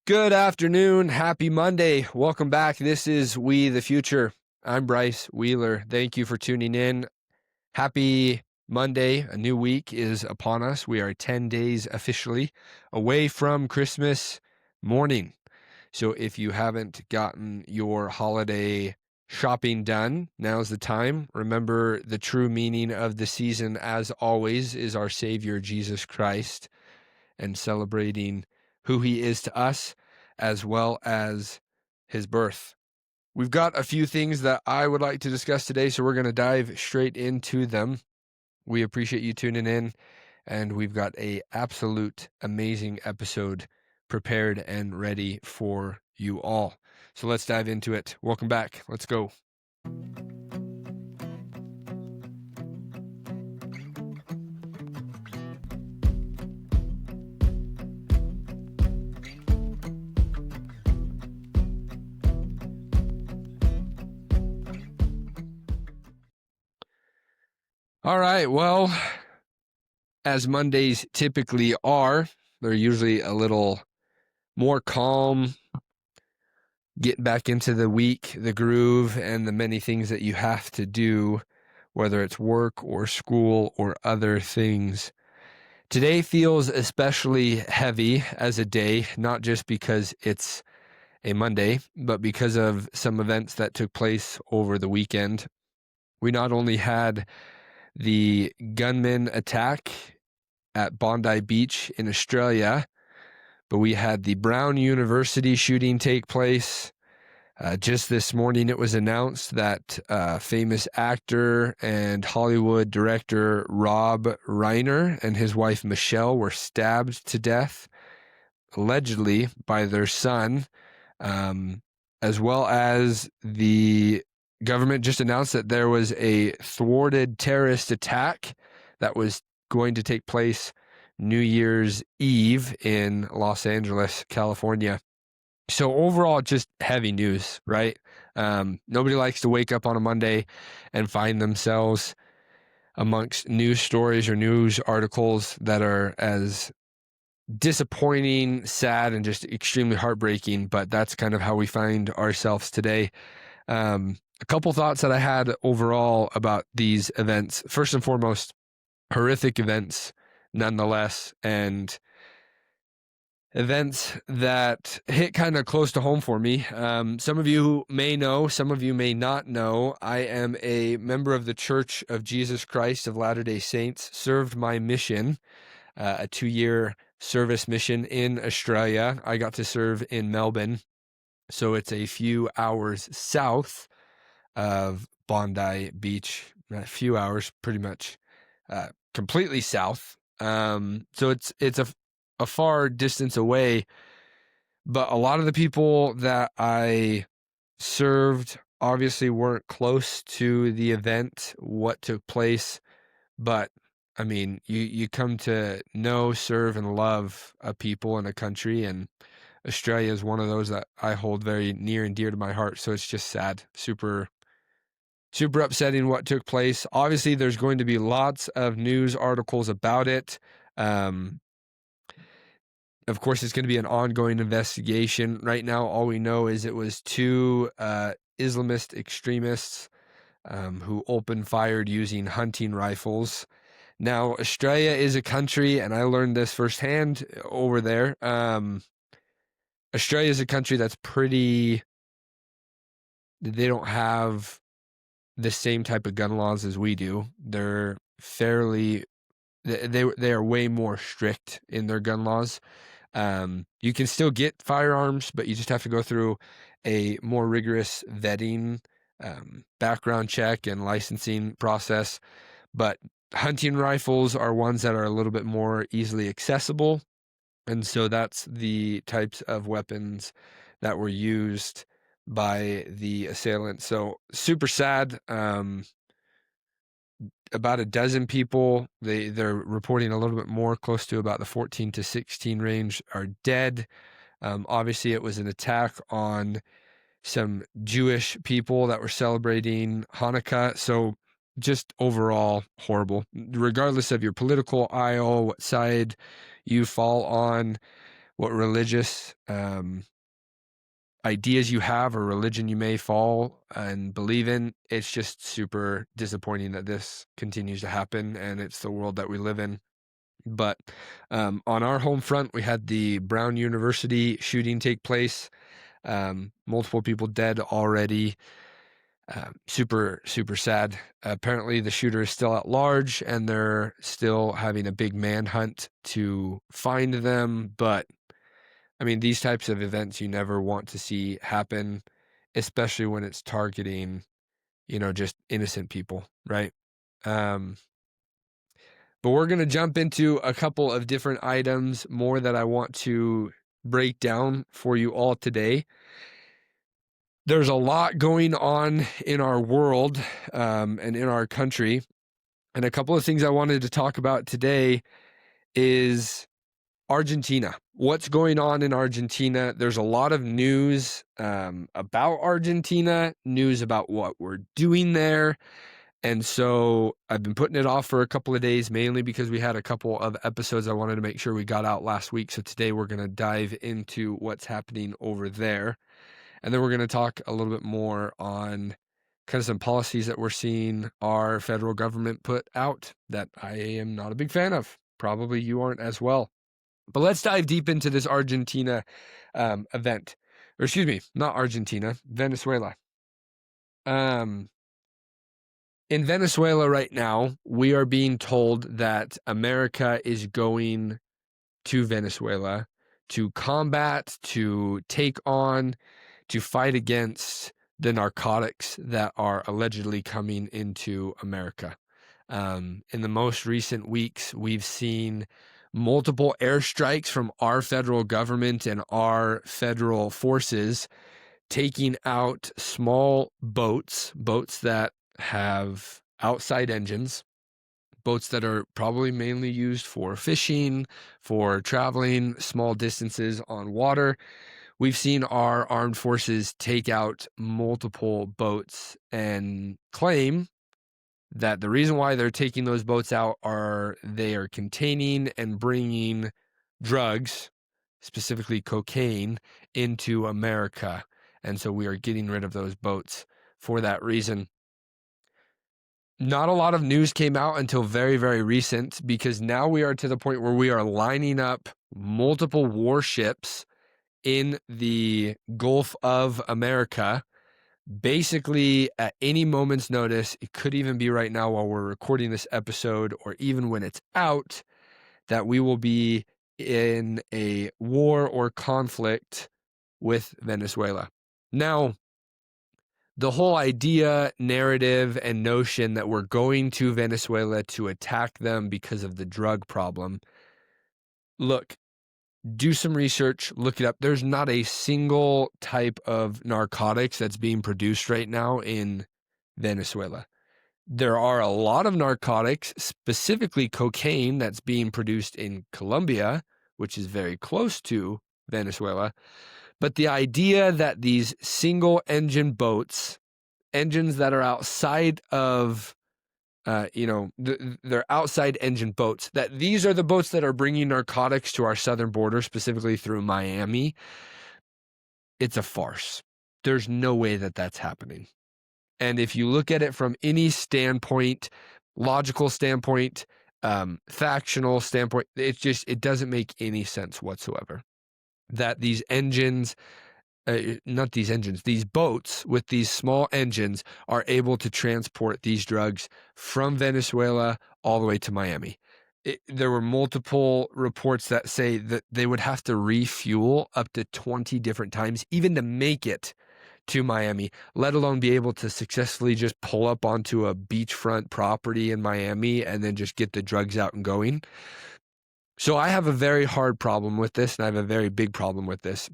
Good afternoon. Happy Monday. Welcome back. This is We the Future. I'm Bryce Wheeler. Thank you for tuning in. Happy Monday. A new week is upon us. We are 10 days officially away from Christmas morning. So if you haven't gotten your holiday shopping done, now's the time. Remember, the true meaning of the season, as always, is our Savior, Jesus Christ, and celebrating who he is to us, as well as his birth. We've got a few things that I would like to discuss today, so we're going to dive straight into them. We appreciate you tuning in, and we've got a absolute amazing episode prepared and ready for you all. So let's dive into it. Welcome back. Let's go. All right, well, as Mondays typically are, they're usually a little more calm, getting back into the week, the groove, and the many things that you have to do, whether it's work or school or other things. Today feels especially heavy as a day, not just because it's a Monday, but because of some events that took place over the weekend. We not only had the gunman attack at Bondi Beach in Australia, but we had the Brown University shooting take place. Just this morning, it was announced that famous actor and Hollywood director Rob Reiner and his wife Michelle were stabbed to death, allegedly by their son, as well as the government just announced that there was a thwarted terrorist attack that was going to take place New Year's Eve in Los Angeles, California. So overall, just heavy news, right? Nobody likes to wake up on a Monday and find themselves amongst news stories or news articles that are as disappointing, sad, and just extremely heartbreaking. But that's kind of how we find ourselves today. A couple thoughts that I had overall about these events. First and foremost, horrific events nonetheless, and events that hit kind of close to home for me. Some of you may know, some of you may not know, I am a member of the Church of Jesus Christ of Latter-day Saints, served my mission, a 2-year service mission in Australia. I got to serve in Melbourne, so it's a few hours south of Bondi Beach, a few hours pretty much completely south. So it's a far distance away, but a lot of the people that I served obviously weren't close to the event, what took place, but I mean, you come to know, serve, and love a people and a country, and Australia is one of those that I hold very near and dear to my heart. So it's just sad, super upsetting what took place. Obviously, there's going to be lots of news articles about it. Of course, it's going to be an ongoing investigation. Right now, all we know is it was two Islamist extremists who opened fired using hunting rifles. Now, Australia is a country, and I learned this firsthand over there. Australia is a country that's they don't have the same type of gun laws as we do. They're they are way more strict in their gun laws. You can still get firearms, but you just have to go through a more rigorous vetting, background check and licensing process. But hunting rifles are ones that are a little bit more easily accessible. And so that's the types of weapons that were used by the assailants. So super sad. About a dozen people, they're reporting a little bit more, close to about the 14 to 16 range, are dead. Obviously, it was an attack on some Jewish people that were celebrating Hanukkah. So just overall horrible, regardless of your political aisle, what side you fall on. what religious ideas you have or religion you may fall and believe in. It's just super disappointing that this continues to happen, and it's the world that we live in. But on our home front, we had the Brown University shooting take place. Multiple people dead already. Super, super sad. Apparently, the shooter is still at large, and they're still having a big manhunt to find them. But I mean, these types of events you never want to see happen, especially when it's targeting, just innocent people, right? But we're going to jump into a couple of different items more that I want to break down for you all today. There's a lot going on in our world and in our country. And a couple of things I wanted to talk about today is Argentina. What's going on in Argentina? There's a lot of news about Argentina, news about what we're doing there. And so I've been putting it off for a couple of days, mainly because we had a couple of episodes I wanted to make sure we got out last week. So today we're going to dive into what's happening over there. And then we're going to talk a little bit more on kind of some policies that we're seeing our federal government put out that I am not a big fan of. Probably you aren't as well. But let's dive deep into this Argentina event. Or excuse me, not Argentina, Venezuela. In Venezuela right now, we are being told that America is going to Venezuela to combat, to take on, to fight against the narcotics that are allegedly coming into America. In the most recent weeks, we've seen multiple airstrikes from our federal government and our federal forces taking out small boats that have outside engines, boats that are probably mainly used for fishing, for traveling small distances on water. We've seen our armed forces take out multiple boats and claim that the reason why they're taking those boats out are they are containing and bringing drugs, specifically cocaine, into America. And so we are getting rid of those boats for that reason. Not a lot of news came out until very, very recent, because now we are to the point where we are lining up multiple warships in the Gulf of America. Basically, at any moment's notice, it could even be right now while we're recording this episode, or even when it's out, that we will be in a war or conflict with Venezuela. Now, the whole idea, narrative, and notion that we're going to Venezuela to attack them because of the drug problem, look, do some research, look it up. There's not a single type of narcotics that's being produced right now in Venezuela. There are a lot of narcotics, specifically cocaine, that's being produced in Colombia, which is very close to Venezuela. But the idea that these single engine boats, engines that are outside of, they're outside engine boats, that these are the boats that are bringing narcotics to our southern border, specifically through Miami, it's a farce. There's no way that that's happening. And if you look at it from any standpoint, logical standpoint, factional standpoint, it doesn't make any sense whatsoever that these engines, these boats with these small engines are able to transport these drugs from Venezuela all the way to Miami. There were multiple reports that say that they would have to refuel up to 20 different times even to make it to Miami, let alone be able to successfully just pull up onto a beachfront property in Miami and then just get the drugs out and going. So I have a very hard problem with this, and I have a very big problem with this.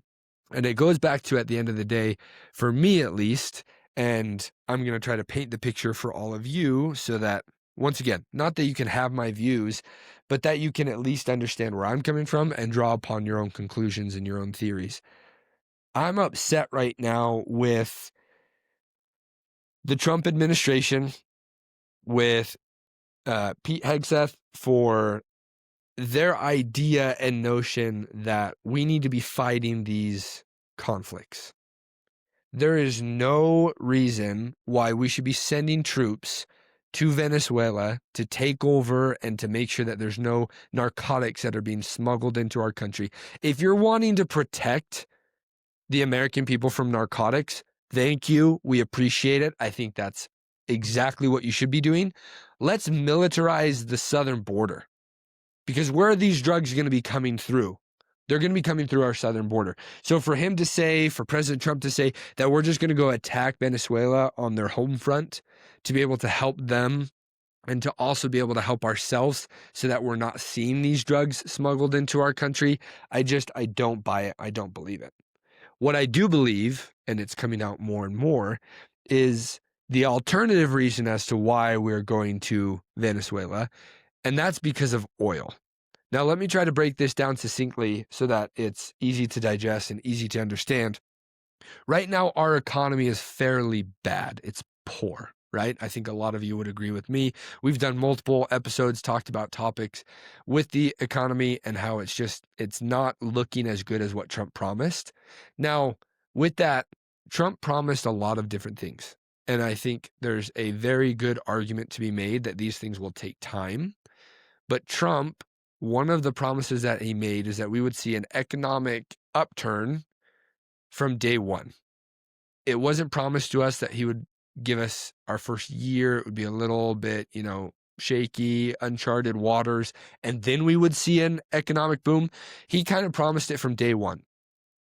And it goes back to, at the end of the day, for me at least, and I'm going to try to paint the picture for all of you so that, once again, not that you can have my views, but that you can at least understand where I'm coming from and draw upon your own conclusions and your own theories. I'm upset right now with the Trump administration, with Pete Hegseth for their idea and notion that we need to be fighting these conflicts. There is no reason why we should be sending troops to Venezuela to take over and to make sure that there's no narcotics that are being smuggled into our country. If you're wanting to protect the American people from narcotics, thank you. We appreciate it. I think that's exactly what you should be doing. Let's militarize the southern border, because where are these drugs going to be coming through? They're going to be coming through our southern border. So for President Trump to say that we're just going to go attack Venezuela on their home front to be able to help them and to also be able to help ourselves so that we're not seeing these drugs smuggled into our country, I don't buy it. I don't believe it. What I do believe, and it's coming out more and more, is the alternative reason as to why we're going to Venezuela, and that's because of oil. Now, let me try to break this down succinctly so that it's easy to digest and easy to understand. Right now, our economy is fairly bad. It's poor, right? I think a lot of you would agree with me. We've done multiple episodes, talked about topics with the economy and how it's not looking as good as what Trump promised. Now, with that, Trump promised a lot of different things. And I think there's a very good argument to be made that these things will take time. But Trump, one of the promises that he made is that we would see an economic upturn from day one. It wasn't promised to us that he would give us our first year. It would be a little bit, shaky, uncharted waters, and then we would see an economic boom. He kind of promised it from day one.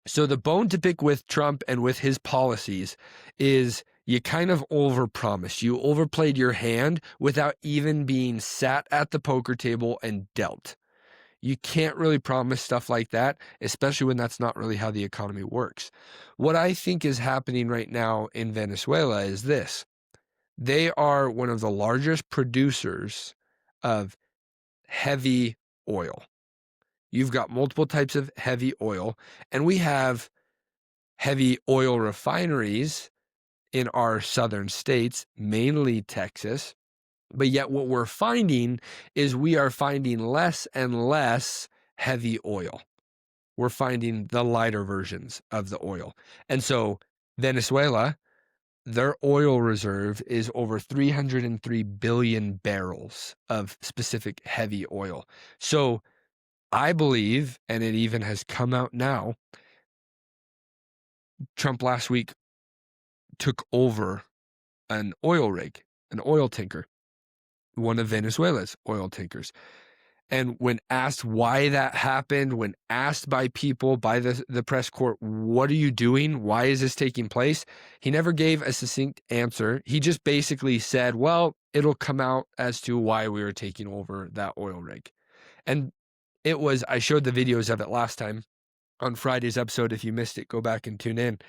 So the bone to pick with Trump and with his policies is you kind of overpromised. You overplayed your hand without even being sat at the poker table and dealt. You can't really promise stuff like that, especially when that's not really how the economy works. What I think is happening right now in Venezuela is this. They are one of the largest producers of heavy oil. You've got multiple types of heavy oil, and we have heavy oil refineries in our southern states, mainly Texas. But yet what we're finding is we are finding less and less heavy oil. We're finding the lighter versions of the oil. And so Venezuela, their oil reserve is over 303 billion barrels of specific heavy oil. So I believe, and it even has come out now, Trump last week took over an oil rig, an oil tanker, one of Venezuela's oil tankers. And when asked why that happened, when asked by people, by the press corps, what are you doing? Why is this taking place? He never gave a succinct answer. He just basically said, well, it'll come out as to why we were taking over that oil rig. And I showed the videos of it last time on Friday's episode. If you missed it, go back and tune in.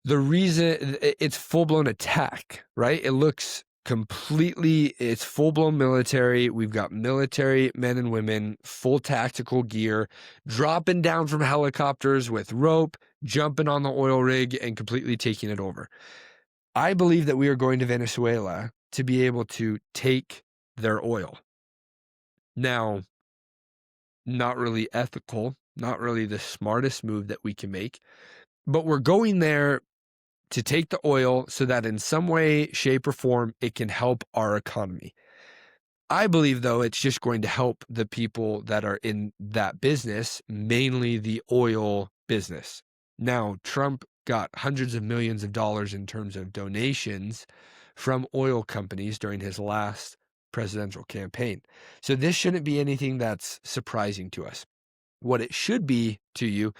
The reason it's full-blown attack, right? It's full-blown military. We've got military men and women, full tactical gear, dropping down from helicopters with rope, jumping on the oil rig and completely taking it over. I believe that we are going to Venezuela to be able to take their oil. Now, not really ethical, not really the smartest move that we can make, but we're going there to take the oil so that in some way, shape, or form, it can help our economy. I believe, though, it's just going to help the people that are in that business, mainly the oil business. Now, Trump got hundreds of millions of dollars in terms of donations from oil companies during his last presidential campaign. So this shouldn't be anything that's surprising to us. What it should be to you,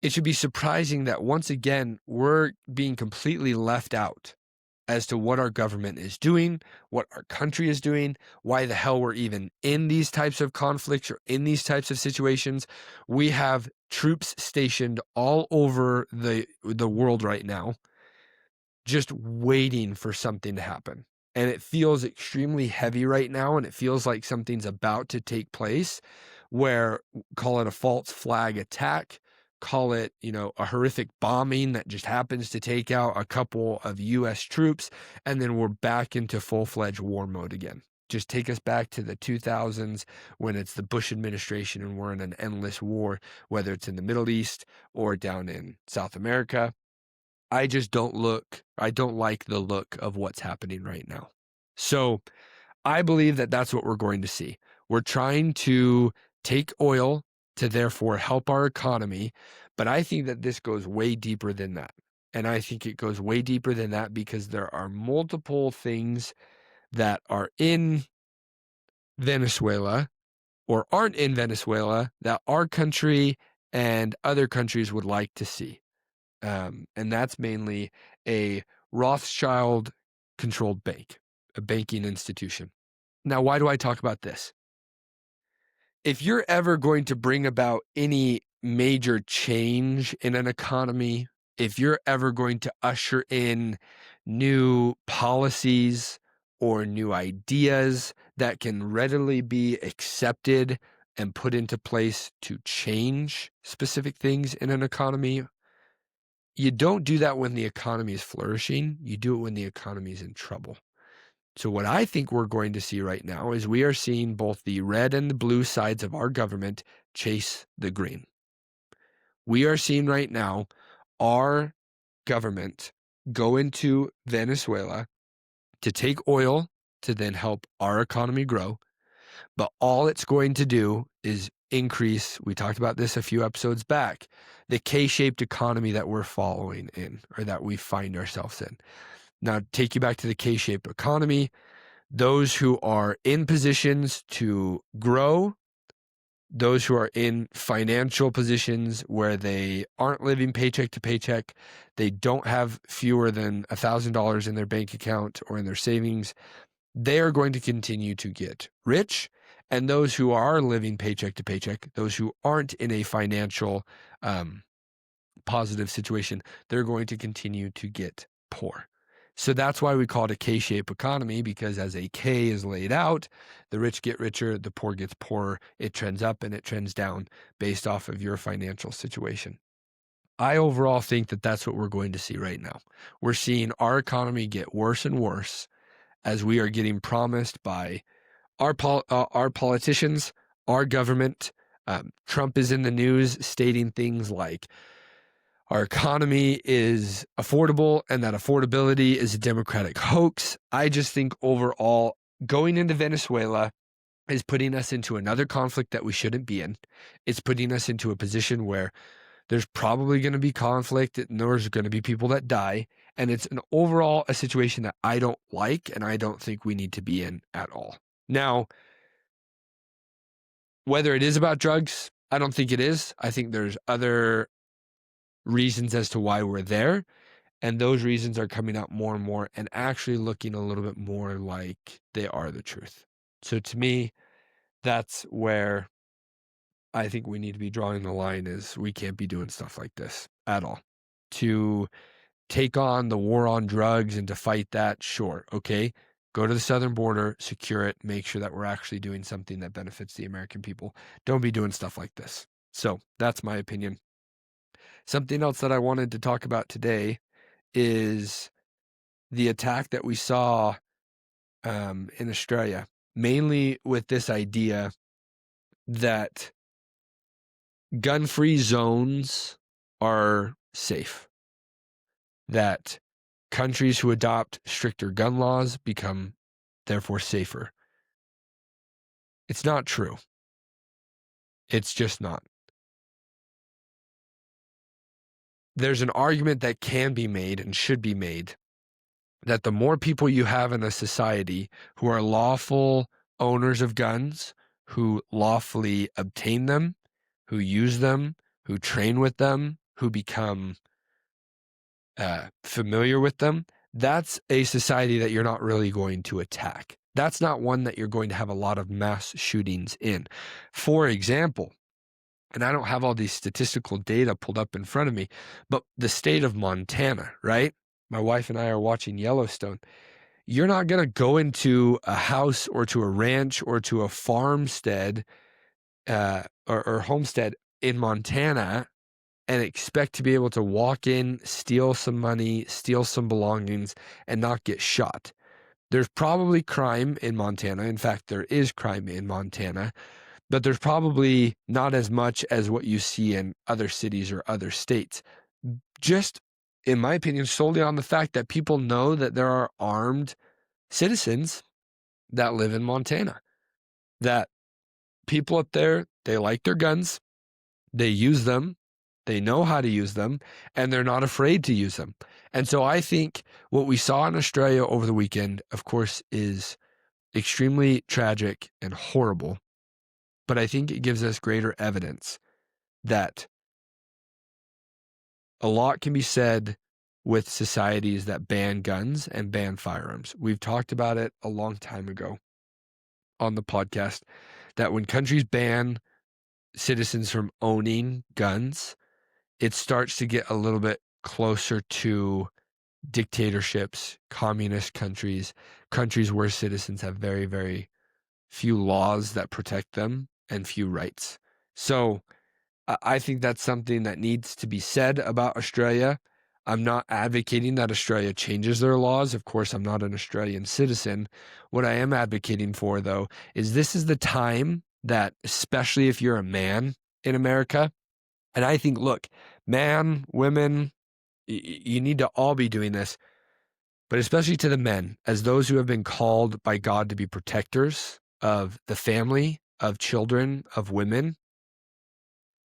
it should be surprising that once again, we're being completely left out as to what our government is doing, what our country is doing, why the hell we're even in these types of conflicts or in these types of situations. We have troops stationed all over the world right now, just waiting for something to happen. And it feels extremely heavy right now, and it feels like something's about to take place where, call it a false flag attack, call it, a horrific bombing that just happens to take out a couple of U.S. troops, and then we're back into full-fledged war mode again. Just take us back to the 2000s when it's the Bush administration and we're in an endless war, whether it's in the Middle East or down in South America. I don't like the look of what's happening right now. So I believe that that's what we're going to see. We're trying to take oil to therefore help our economy, but I think that this goes way deeper than that. And I think it goes way deeper than that because there are multiple things that are in Venezuela or aren't in Venezuela that our country and other countries would like to see. And that's mainly a Rothschild controlled bank, a banking institution. Now, why do I talk about this? If you're ever going to bring about any major change in an economy, if you're ever going to usher in new policies or new ideas that can readily be accepted and put into place to change specific things in an economy, you don't do that when the economy is flourishing. You do it when the economy is in trouble. So what I think we're going to see right now is we are seeing both the red and the blue sides of our government chase the green. We are seeing right now our government go into Venezuela to take oil to then help our economy grow. But all it's going to do is increase, we talked about this a few episodes back, the K-shaped economy that we're following in or that we find ourselves in. Now, take you back to the K-shaped economy. Those who are in positions to grow, those who are in financial positions where they aren't living paycheck to paycheck, they don't have fewer than $1,000 in their bank account or in their savings, they are going to continue to get rich. And those who are living paycheck to paycheck, those who aren't in a financial positive situation, they're going to continue to get poor. So that's why we call it a K-shaped economy, because as a K is laid out, the rich get richer, the poor gets poorer. It trends up and it trends down based off of your financial situation. I overall think that that's what we're going to see right now. We're seeing our economy get worse and worse as we are getting promised by our politicians, our government. Trump is in the news stating things like, our economy is affordable and that affordability is a Democratic hoax. I just think overall, going into Venezuela is putting us into another conflict that we shouldn't be in. It's putting us into a position where there's probably going to be conflict and there's going to be people that die. And it's a situation that I don't like and I don't think we need to be in at all. Now, whether it is about drugs, I don't think it is. I think there's other reasons as to why we're there. And those reasons are coming out more and more and actually looking a little bit more like they are the truth. So to me, that's where I think we need to be drawing the line is we can't be doing stuff like this at all. To take on the war on drugs and to fight that, sure, okay. Go to the southern border, secure it, make sure that we're actually doing something that benefits the American people. Don't be doing stuff like this. So that's my opinion. Something else that I wanted to talk about today is the attack that we saw in Australia, mainly with this idea that gun-free zones are safe, that countries who adopt stricter gun laws become therefore safer. It's not true. It's just not. There's an argument that can be made and should be made that the more people you have in a society who are lawful owners of guns, who lawfully obtain them, who use them, who train with them, who become familiar with them, that's a society that you're not really going to attack. That's not one that you're going to have a lot of mass shootings in. For example, and I don't have all these statistical data pulled up in front of me, but the state of Montana, right? My wife and I are watching Yellowstone. You're not going to go into a house or to a ranch or to a farmstead or homestead in Montana and expect to be able to walk in, steal some money, steal some belongings, and not get shot. There's probably crime in Montana. In fact, there is crime in Montana, but there's probably not as much as what you see in other cities or other states. Just, in my opinion, solely on the fact that people know that there are armed citizens that live in Montana, that people up there, they like their guns, they use them, they know how to use them, and they're not afraid to use them. And so I think what we saw in Australia over the weekend, of course, is extremely tragic and horrible. But I think it gives us greater evidence that a lot can be said with societies that ban guns and ban firearms. We've talked about it a long time ago on the podcast that when countries ban citizens from owning guns, it starts to get a little bit closer to dictatorships, communist countries, countries where citizens have very, very few laws that protect them and few rights. So I think that's something that needs to be said about Australia. I'm not advocating that Australia changes their laws. Of course, I'm not an Australian citizen. What I am advocating for, though, is this is the time that, especially if you're a man in America, and I think, look, man, women, you need to all be doing this, but especially to the men, as those who have been called by God to be protectors of the family, of children, of women.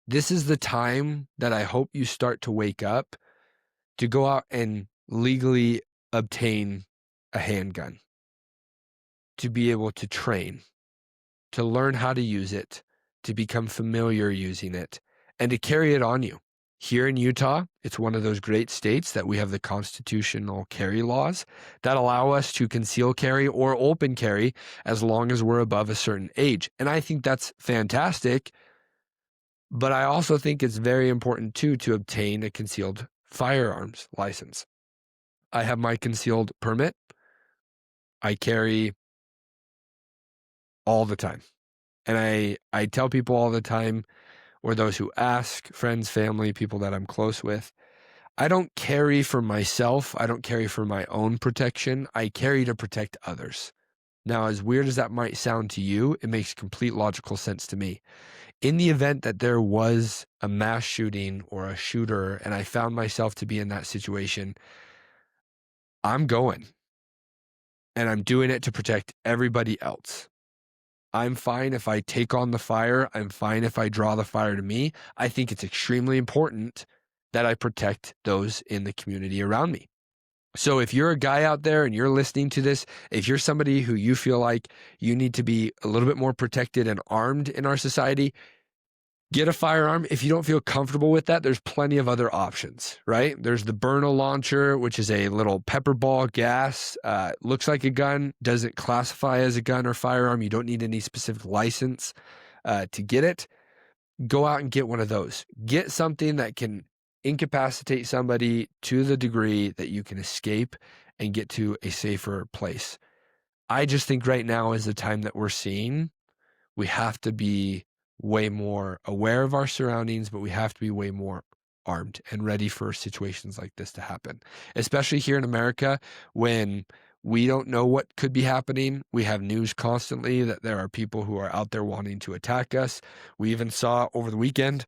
This is the time that I hope you start to wake up to go out and legally obtain a handgun, to be able to train, to learn how to use it, to become familiar using it, and to carry it on you. Here in Utah, it's one of those great states that we have the constitutional carry laws that allow us to conceal carry or open carry as long as we're above a certain age. And I think that's fantastic. But I also think it's very important, too, to obtain a concealed firearms license. I have my concealed permit. I carry all the time. And I tell people all the time, or those who ask, friends, family, people that I'm close with, I don't carry for myself. I don't carry for my own protection. I carry to protect others. Now, as weird as that might sound to you, it makes complete logical sense to me. In the event that there was a mass shooting or a shooter and I found myself to be in that situation, I'm going. And I'm doing it to protect everybody else. I'm fine if I take on the fire. I'm fine if I draw the fire to me. I think it's extremely important that I protect those in the community around me. So if you're a guy out there and you're listening to this, if you're somebody who you feel like you need to be a little bit more protected and armed in our society, get a firearm. If you don't feel comfortable with that, there's plenty of other options, right? There's the Byrna launcher, which is a little pepper ball gas. Looks like a gun, doesn't classify as a gun or firearm. You don't need any specific license to get it. Go out and get one of those. Get something that can incapacitate somebody to the degree that you can escape and get to a safer place. I just think right now is the time that we're seeing. We have to be way more aware of our surroundings, but we have to be way more armed and ready for situations like this to happen, especially here in America when we don't know what could be happening. We have news constantly that there are people who are out there wanting to attack us. We even saw over the weekend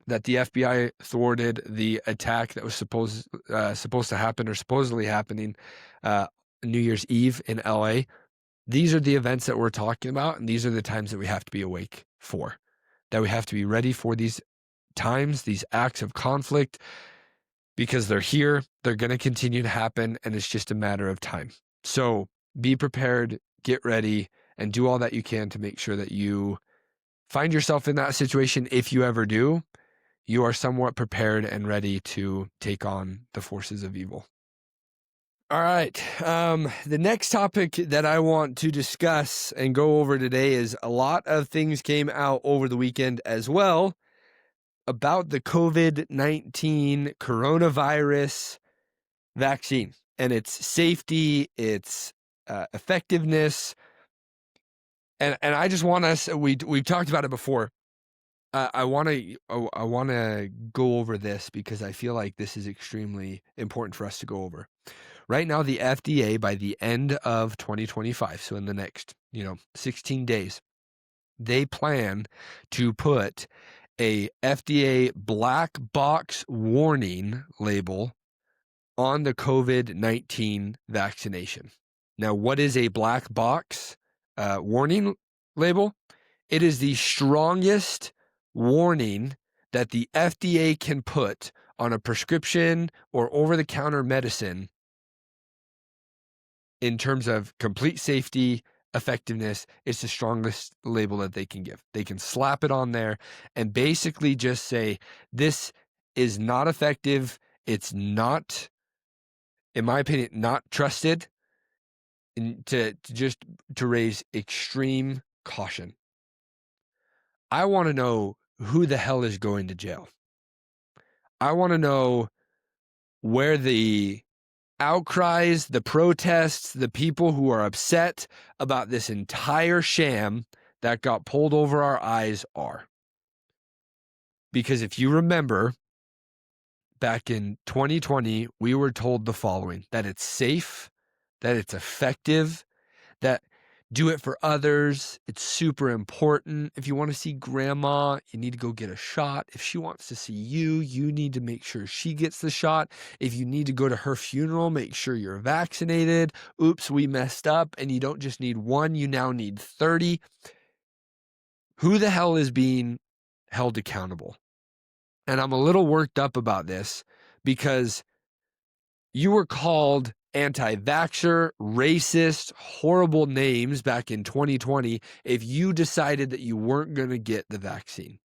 that the FBI thwarted the attack that was supposed to happen or supposedly happening New Year's Eve in LA. These are the events that we're talking about, and these are the times that we have to be awake for, that we have to be ready for these times, these acts of conflict, because they're here, they're going to continue to happen, and it's just a matter of time. So be prepared, get ready, and do all that you can to make sure that you find yourself in that situation. If you ever do, you are somewhat prepared and ready to take on the forces of evil. All right. The next topic that I want to discuss and go over today is a lot of things came out over the weekend as well about the COVID-19 coronavirus vaccine and its safety, its effectiveness. And I just want us, we've talked about it before. I want to go over this because I feel like this is extremely important for us to go over. Right now, the FDA, by the end of 2025, so in the next, 16 days, they plan to put a FDA black box warning label on the COVID-19 vaccination. Now, what is a black box warning label? It is the strongest warning that the FDA can put on a prescription or over-the-counter medicine in terms of complete safety, effectiveness. It's the strongest label that they can give. They can slap it on there and basically just say, this is not effective. It's not, in my opinion, not trusted, and to raise extreme caution. I want to know who the hell is going to jail. I want to know where the outcries, the protests, the people who are upset about this entire sham that got pulled over our eyes are. Because if you remember, back in 2020, we were told the following: that it's safe, that it's effective, that do it for others. It's super important. If you want to see grandma, you need to go get a shot. If she wants to see you, you need to make sure she gets the shot. If you need to go to her funeral, make sure you're vaccinated. Oops, we messed up. And you don't just need one, you now need 30. Who the hell is being held accountable? And I'm a little worked up about this because you were called anti-vaxxer, racist, horrible names back in 2020 if you decided that you weren't going to get the vaccine.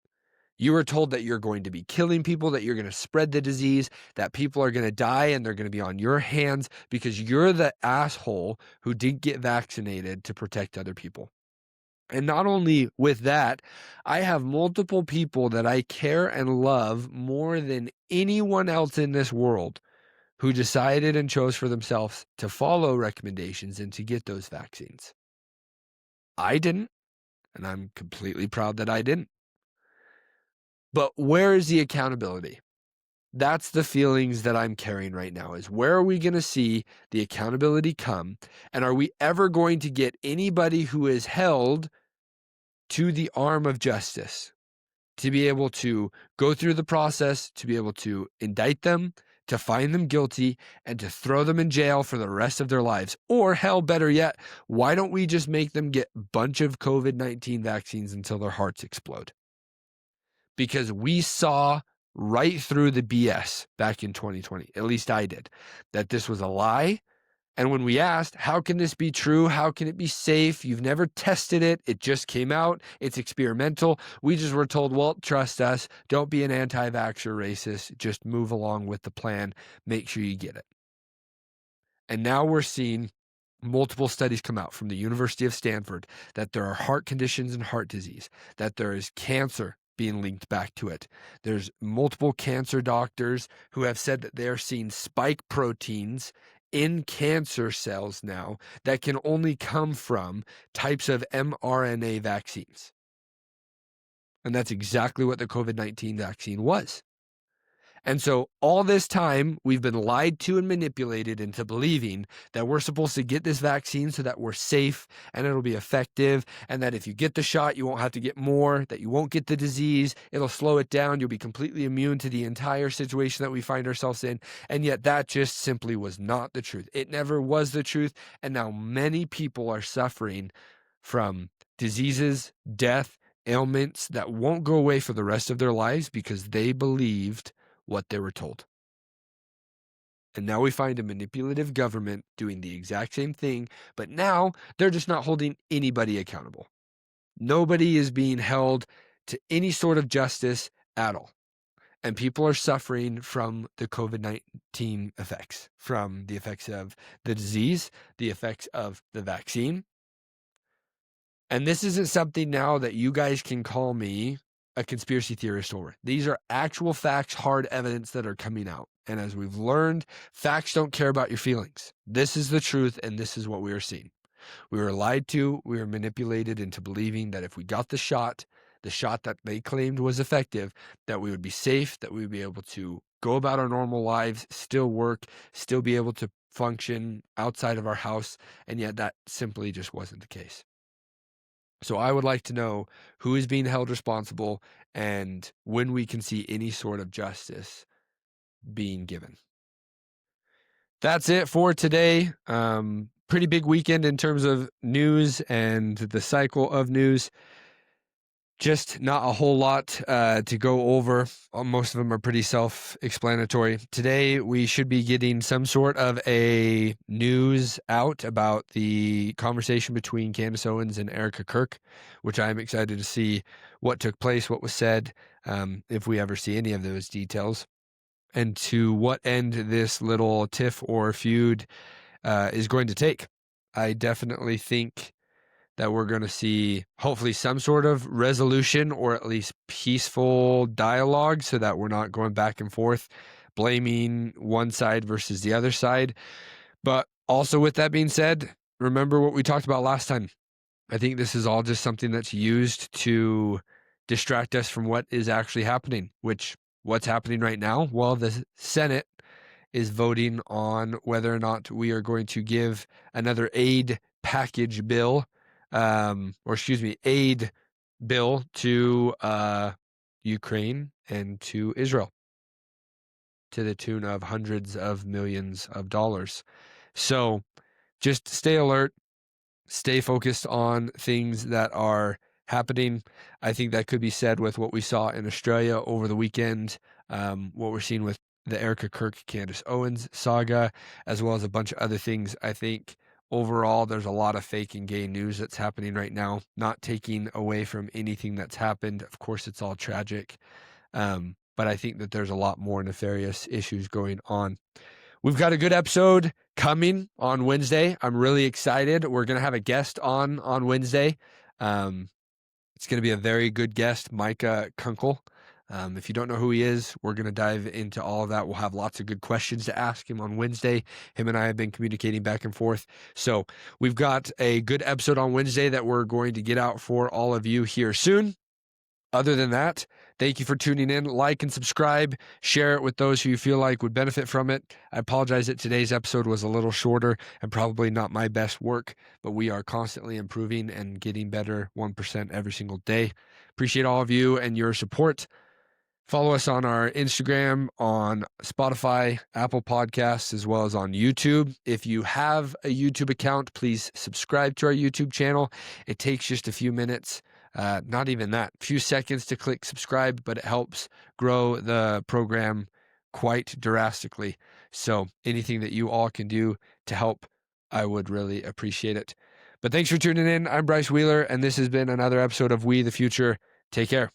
You were told that you're going to be killing people, that you're going to spread the disease, that people are going to die and they're going to be on your hands because you're the asshole who didn't get vaccinated to protect other people. And not only with that, I have multiple people that I care and love more than anyone else in this world who decided and chose for themselves to follow recommendations and to get those vaccines. I didn't, and I'm completely proud that I didn't. But where is the accountability? That's the feelings that I'm carrying right now, is where are we going to see the accountability come? And are we ever going to get anybody who is held to the arm of justice to be able to go through the process, to be able to indict them, to find them guilty, and to throw them in jail for the rest of their lives? Or hell, better yet, why don't we just make them get a bunch of COVID-19 vaccines until their hearts explode? Because we saw right through the BS back in 2020, at least I did, that this was a lie. And when we asked, how can this be true? How can it be safe? You've never tested it. It just came out. It's experimental. We just were told, well, trust us. Don't be an anti-vaxxer racist. Just move along with the plan. Make sure you get it. And now we're seeing multiple studies come out from the University of Stanford that there are heart conditions and heart disease, that there is cancer being linked back to it. There's multiple cancer doctors who have said that they are seeing spike proteins in cancer cells now that can only come from types of mRNA vaccines. And that's exactly what the COVID-19 vaccine was. And so all this time, we've been lied to and manipulated into believing that we're supposed to get this vaccine so that we're safe and it'll be effective, and that if you get the shot, you won't have to get more, that you won't get the disease, it'll slow it down, you'll be completely immune to the entire situation that we find ourselves in. And yet that just simply was not the truth. It never was the truth. And now many people are suffering from diseases, death, ailments that won't go away for the rest of their lives because they believed what they were told. And now we find a manipulative government doing the exact same thing, but now they're just not holding anybody accountable. Nobody is being held to any sort of justice at all. And people are suffering from the COVID-19 effects, from the effects of the disease, the effects of the vaccine. And this isn't something now that you guys can call me a conspiracy theorist over. These are actual facts, hard evidence that are coming out. And as we've learned, facts don't care about your feelings. This is the truth, and this is what we are seeing. We were lied to, we were manipulated into believing that if we got the shot that they claimed was effective, that we would be safe, that we would be able to go about our normal lives, still work, still be able to function outside of our house, and yet that simply just wasn't the case. So I would like to know who is being held responsible and when we can see any sort of justice being given. That's it for today. Pretty big weekend in terms of news and the cycle of news. Just not a whole lot to go over. Most of them are pretty self-explanatory. Today, we should be getting some sort of a news out about the conversation between Candace Owens and Erica Kirk, which I'm excited to see what took place, what was said, if we ever see any of those details, and to what end this little tiff or feud is going to take. I definitely think that we're going to see hopefully some sort of resolution or at least peaceful dialogue so that we're not going back and forth blaming one side versus the other side. But also with that being said, remember what we talked about last time. I think this is all just something that's used to distract us from what is actually happening, which what's happening right now? Well, the Senate is voting on whether or not we are going to give another aid package bill, aid bill to Ukraine and to Israel to the tune of hundreds of millions of dollars. So just stay alert, stay focused on things that are happening. I think that could be said with what we saw in Australia over the weekend, what we're seeing with the Erica Kirk, Candace Owens saga, as well as a bunch of other things. I think overall, there's a lot of fake and gay news that's happening right now, not taking away from anything that's happened. Of course, it's all tragic. But I think that there's a lot more nefarious issues going on. We've got a good episode coming on Wednesday. I'm really excited. We're going to have a guest on Wednesday. It's going to be a very good guest, Micah Kunkel. If you don't know who he is, we're going to dive into all of that. We'll have lots of good questions to ask him on Wednesday. Him and I have been communicating back and forth. So we've got a good episode on Wednesday that we're going to get out for all of you here soon. Other than that, thank you for tuning in. Like and subscribe. Share it with those who you feel like would benefit from it. I apologize that today's episode was a little shorter and probably not my best work, but we are constantly improving and getting better 1% every single day. Appreciate all of you and your support. Follow us on our Instagram, on Spotify, Apple Podcasts, as well as on YouTube. If you have a YouTube account, please subscribe to our YouTube channel. It takes just a few minutes. Not even that, a few seconds to click subscribe, but it helps grow the program quite drastically. So anything that you all can do to help, I would really appreciate it. But thanks for tuning in. I'm Bryce Wheeler, and this has been another episode of We the Future. Take care.